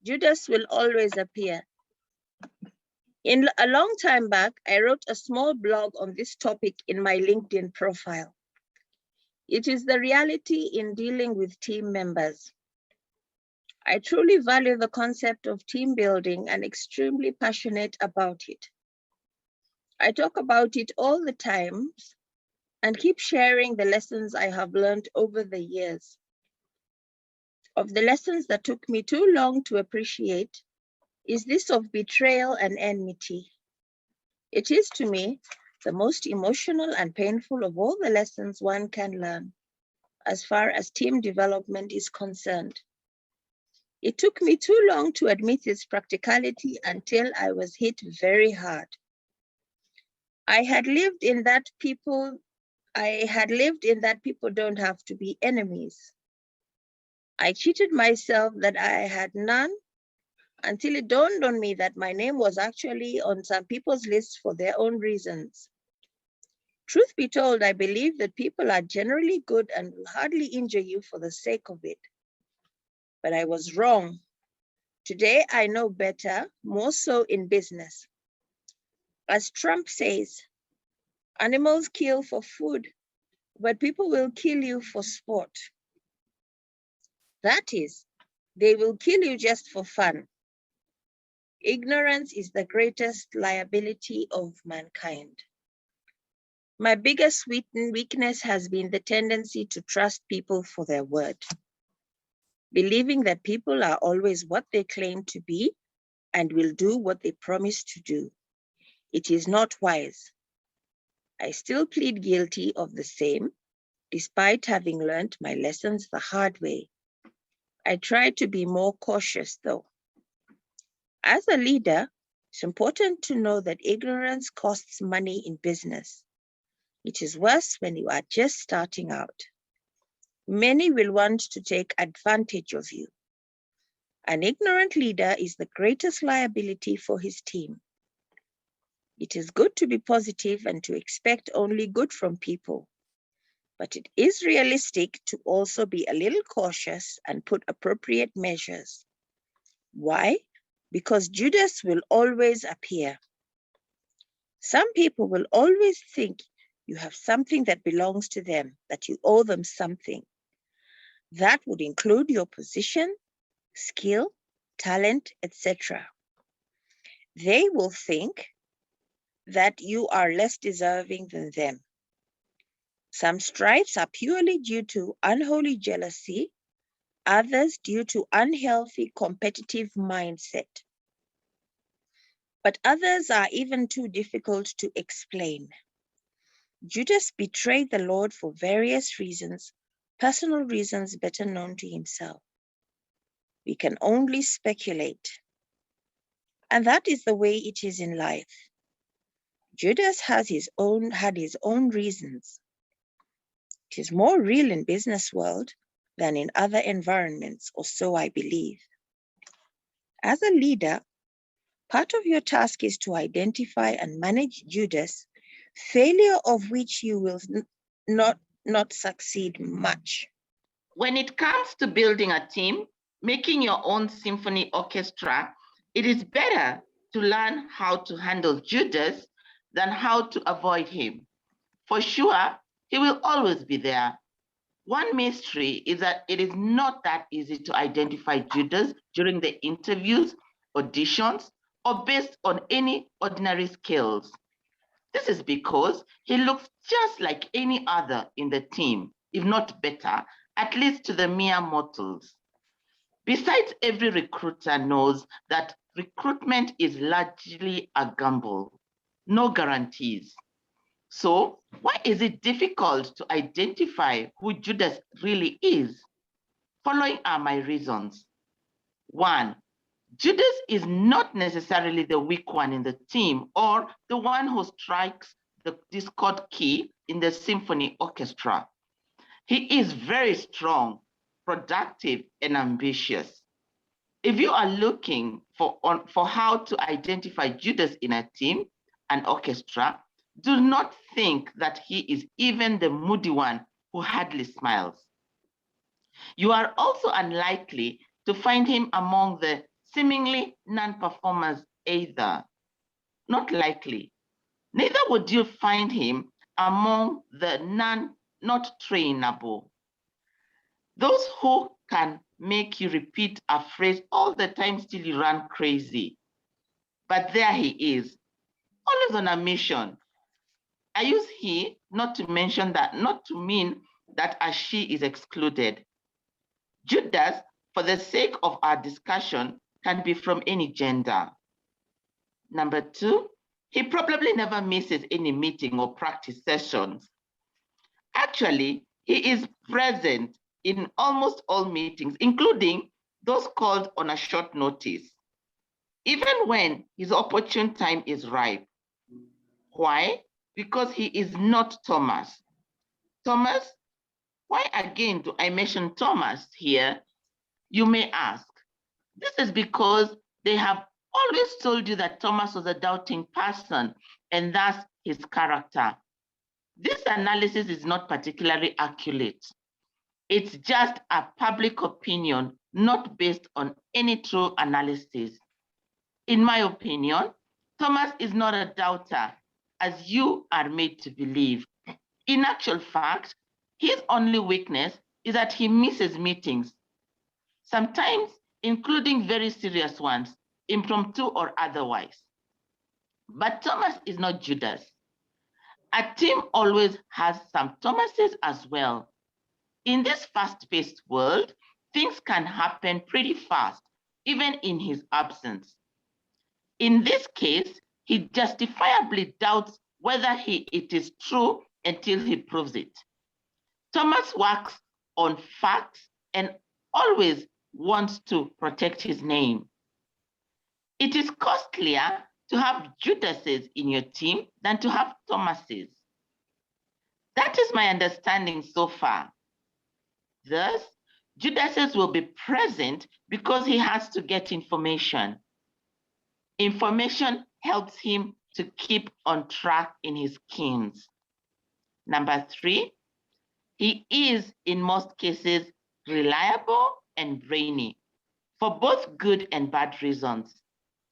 Judas will always appear. In a long time back, I wrote a small blog on this topic in my LinkedIn profile. It is the reality in dealing with team members. I truly value the concept of team building and extremely passionate about it. I talk about it all the time and keep sharing the lessons I have learned over the years. Of the lessons that took me too long to appreciate is this of betrayal and enmity. It is to me the most emotional and painful of all the lessons one can learn as far as team development is concerned. It took me too long to admit its practicality until I was hit very hard. I had lived in that people don't have to be enemies. I cheated myself that I had none until it dawned on me that my name was actually on some people's lists for their own reasons. Truth be told, I believe that people are generally good and will hardly injure you for the sake of it. But I was wrong. Today I know better, more so in business. As Trump says, animals kill for food, but people will kill you for sport. That is, they will kill you just for fun. Ignorance is the greatest liability of mankind. My biggest weakness has been the tendency to trust people for their word, believing that people are always what they claim to be and will do what they promise to do. It is not wise. I still plead guilty of the same, despite having learned my lessons the hard way. I try to be more cautious though. As a leader, it's important to know that ignorance costs money in business. It is worse when you are just starting out. Many will want to take advantage of you. An ignorant leader is the greatest liability for his team. It is good to be positive and to expect only good from people, but it is realistic to also be a little cautious and put appropriate measures. Why? Because Judas will always appear. Some people will always think you have something that belongs to them, that you owe them something. That would include your position, skill, talent, etc. They will think that you are less deserving than them. Some strifes are purely due to unholy jealousy, others due to unhealthy competitive mindset. But others are even too difficult to explain. Judas betrayed the Lord for various reasons, personal reasons better known to himself. We can only speculate. And that is the way it is in life. Judas had his own reasons. It is more real in business world than in other environments, or so I believe. As a leader, part of your task is to identify and manage Judas, failure of which you will not succeed much. When it comes to building a team, making your own symphony orchestra, it is better to learn how to handle Judas than how to avoid him. For sure, he will always be there. One mystery is that it is not that easy to identify Judas during the interviews, auditions, or based on any ordinary skills. This is because he looks just like any other in the team, if not better, at least to the mere mortals. Besides, every recruiter knows that recruitment is largely a gamble, no guarantees. So why is it difficult to identify who Judas really is? Following are my reasons. 1, Judas is not necessarily the weak one in the team or the one who strikes the discord key in the symphony orchestra. He is very strong, productive, and ambitious. If you are looking for how to identify Judas in a team, an orchestra, do not think that he is even the moody one who hardly smiles. You are also unlikely to find him among the seemingly non-performers either. Not likely. Neither would you find him among the not trainable. Those who can make you repeat a phrase all the time till you run crazy. But there he is, always on a mission. I use he not to mention that, not to mean that a she is excluded. Judas, for the sake of our discussion, can be from any gender. Number 2, he probably never misses any meeting or practice sessions. Actually, he is present in almost all meetings, including those called on a short notice, even when his opportune time is ripe. Why? Because he is not Thomas. Thomas, why again do I mention Thomas here? You may ask. This is because they have always told you that Thomas was a doubting person, and thus his character. This analysis is not particularly accurate. It's just a public opinion, not based on any true analysis. In my opinion, Thomas is not a doubter, as you are made to believe. In actual fact, his only weakness is that he misses meetings, sometimes including very serious ones, impromptu or otherwise. But Thomas is not Judas. A team always has some Thomases as well. In this fast-paced world, things can happen pretty fast, even in his absence. In this case, he justifiably doubts whether it is true until he proves it. Thomas works on facts and always wants to protect his name. It is costlier to have Judases in your team than to have Thomases. That is my understanding so far. Thus, Judases will be present because he has to get information. Information helps him to keep on track in his schemes. Number 3, he is in most cases reliable and brainy for both good and bad reasons.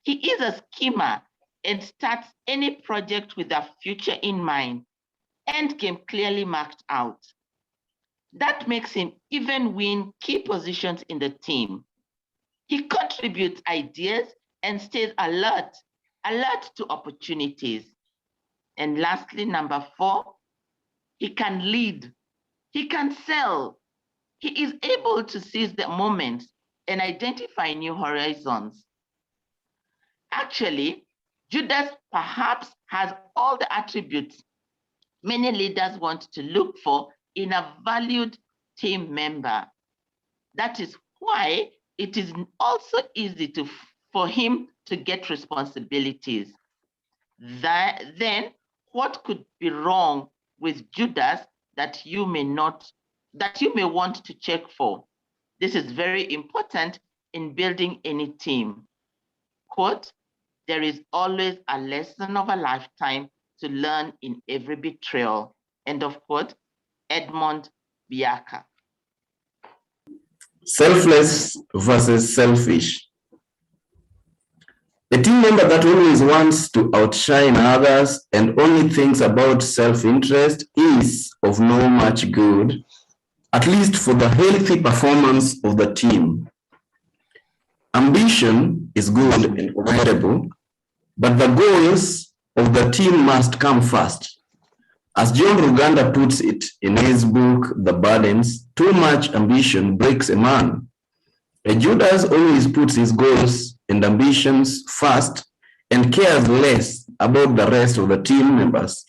He is a schemer and starts any project with a future in mind, end game clearly marked out. That makes him even win key positions in the team. He contributes ideas and stays alert to opportunities. And lastly, number 4, he can lead, he can sell. He is able to seize the moment and identify new horizons. Actually, Judas perhaps has all the attributes many leaders want to look for in a valued team member. That is why it is also easy for him to get responsibilities. Then what could be wrong with Judas that you may want to check for? This is very important in building any team. Quote, there is always a lesson of a lifetime to learn in every betrayal. End of quote. Edmond Biaka. Selfless versus selfish. A team member that always wants to outshine others and only thinks about self-interest is of no much good, at least for the healthy performance of the team. Ambition is good and commendable, but the goals of the team must come first. As John Ruganda puts it in his book, The Burdens, too much ambition breaks a man. A Judas always puts his goals and ambitions first and cares less about the rest of the team members,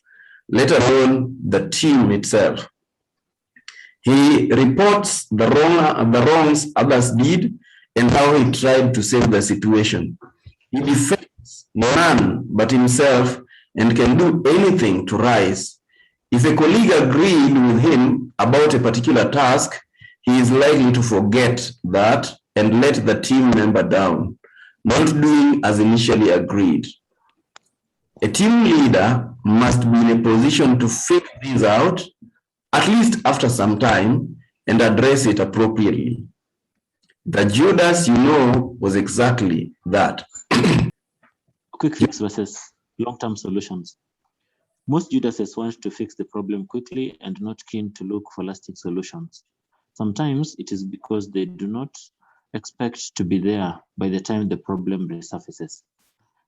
let alone the team itself. He reports the wrongs others did and how he tried to save the situation. He defends none but himself and can do anything to rise. If a colleague agreed with him about a particular task, he is likely to forget that and let the team member down, not doing as initially agreed. A team leader must be in a position to figure things out, at least after some time, and address it appropriately. The Judas you know was exactly that. Quick fix versus long-term solutions. Most Judases want to fix the problem quickly and not keen to look for lasting solutions. Sometimes it is because they do not expect to be there by the time the problem resurfaces.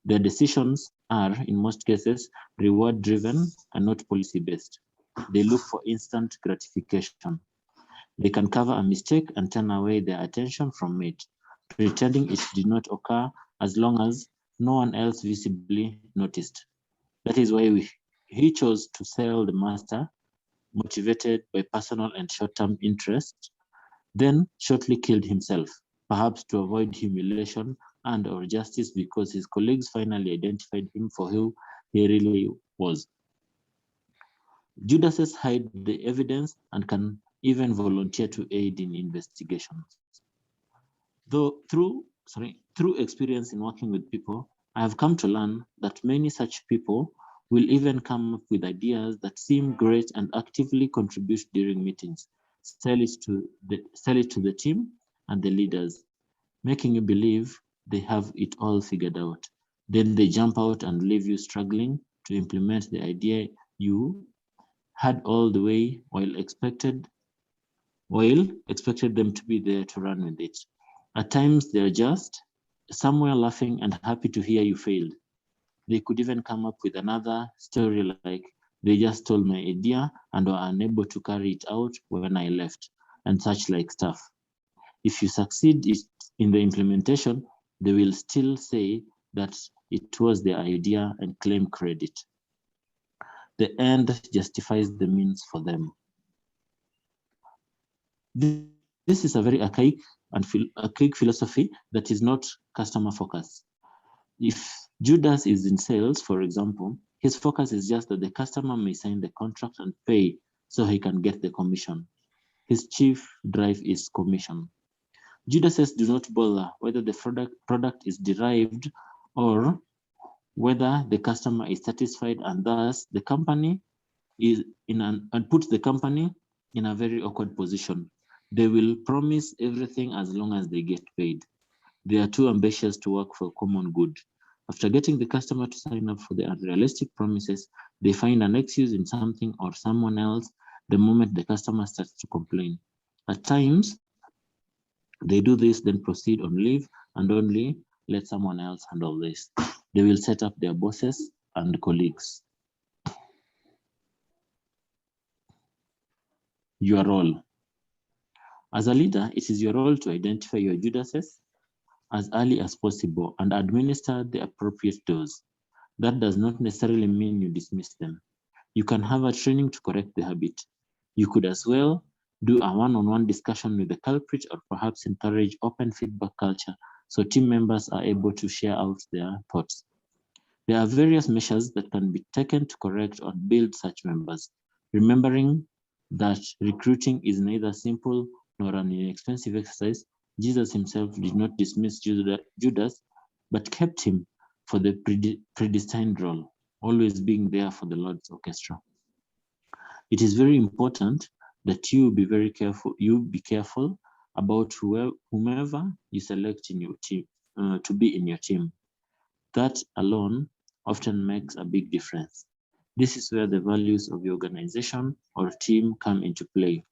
Their decisions are, in most cases, reward-driven and not policy-based. They look for instant gratification. They can cover a mistake and turn away their attention from it, pretending it did not occur as long as no one else visibly noticed. That is why he chose to sell the master, motivated by personal and short-term interest, then shortly killed himself, perhaps to avoid humiliation and or justice because his colleagues finally identified him for who he really was. Judases hide the evidence and can even volunteer to aid in investigations. Though through experience in working with people, I have come to learn that many such people will even come up with ideas that seem great and actively contribute during meetings, sell it to the team and the leaders, making you believe they have it all figured out. Then they jump out and leave you struggling to implement the idea you had all the way while expected them to be there to run with it. At times they're just somewhere laughing and happy to hear you failed. They could even come up with another story like, they just stole my idea and were unable to carry it out when I left, and such like stuff. If you succeed in the implementation, they will still say that it was their idea and claim credit. The end justifies the means for them. This is a very archaic philosophy that is not customer focused. If Judas is in sales, for example, his focus is just that the customer may sign the contract and pay so he can get the commission. His chief drive is commission. Judases do not bother whether the product is derived or whether the customer is satisfied, and thus the company is and puts the company in a very awkward position. They will promise everything as long as they get paid. They are too ambitious to work for common good. After getting the customer to sign up for the unrealistic promises, they find an excuse in something or someone else the moment the customer starts to complain. At times, they do this, then proceed on leave and only let someone else handle this. They will set up their bosses and colleagues. Your role. As a leader, it is your role to identify your Judases as early as possible and administer the appropriate dose. That does not necessarily mean you dismiss them. You can have a training to correct the habit. You could as well do a one-on-one discussion with the culprit, or perhaps encourage open feedback culture so team members are able to share out their thoughts. There are various measures that can be taken to correct or build such members, remembering that recruiting is neither simple nor an inexpensive exercise. Jesus himself did not dismiss Judas, but kept him for the predestined role, always being there for the Lord's orchestra. It is very important that you be careful about whomever you select in your team to be in your team. That alone often makes a big difference. This is where the values of your organization or team come into play.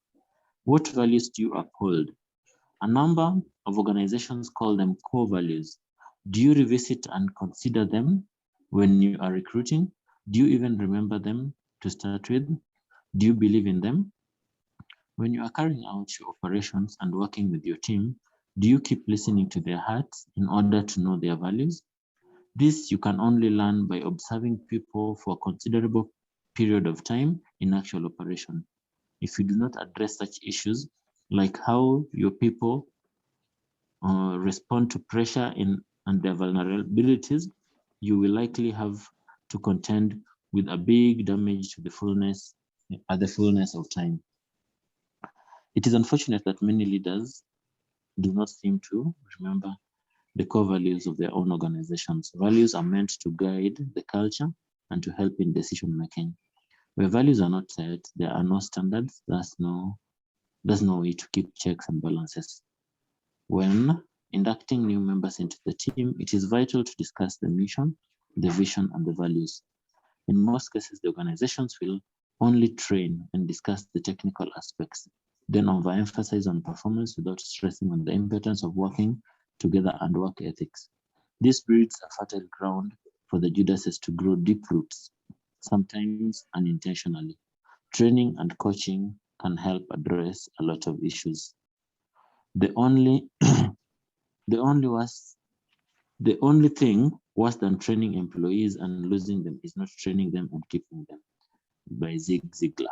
What values do you uphold? A number of organizations call them core values. Do you revisit and consider them when you are recruiting? Do you even remember them to start with? Do you believe in them? When you are carrying out your operations and working with your team, do you keep listening to their hearts in order to know their values? This you can only learn by observing people for a considerable period of time in actual operation. If you do not address such issues, like how your people respond to pressure and their vulnerabilities, you will likely have to contend with a big damage to the fullness of time. It is unfortunate that many leaders do not seem to remember the core values of their own organizations. Values are meant to guide the culture and to help in decision making. Where values are not set, there are no standards, there's no way to keep checks and balances. When inducting new members into the team, it is vital to discuss the mission, the vision, and the values. In most cases, the organizations will only train and discuss the technical aspects, then overemphasize on performance without stressing on the importance of working together and work ethics. This breeds a fertile ground for the Judases to grow deep roots, sometimes unintentionally. Training and coaching can help address a lot of issues. The only thing worse than training employees and losing them is not training them and keeping them, by Zig Ziglar.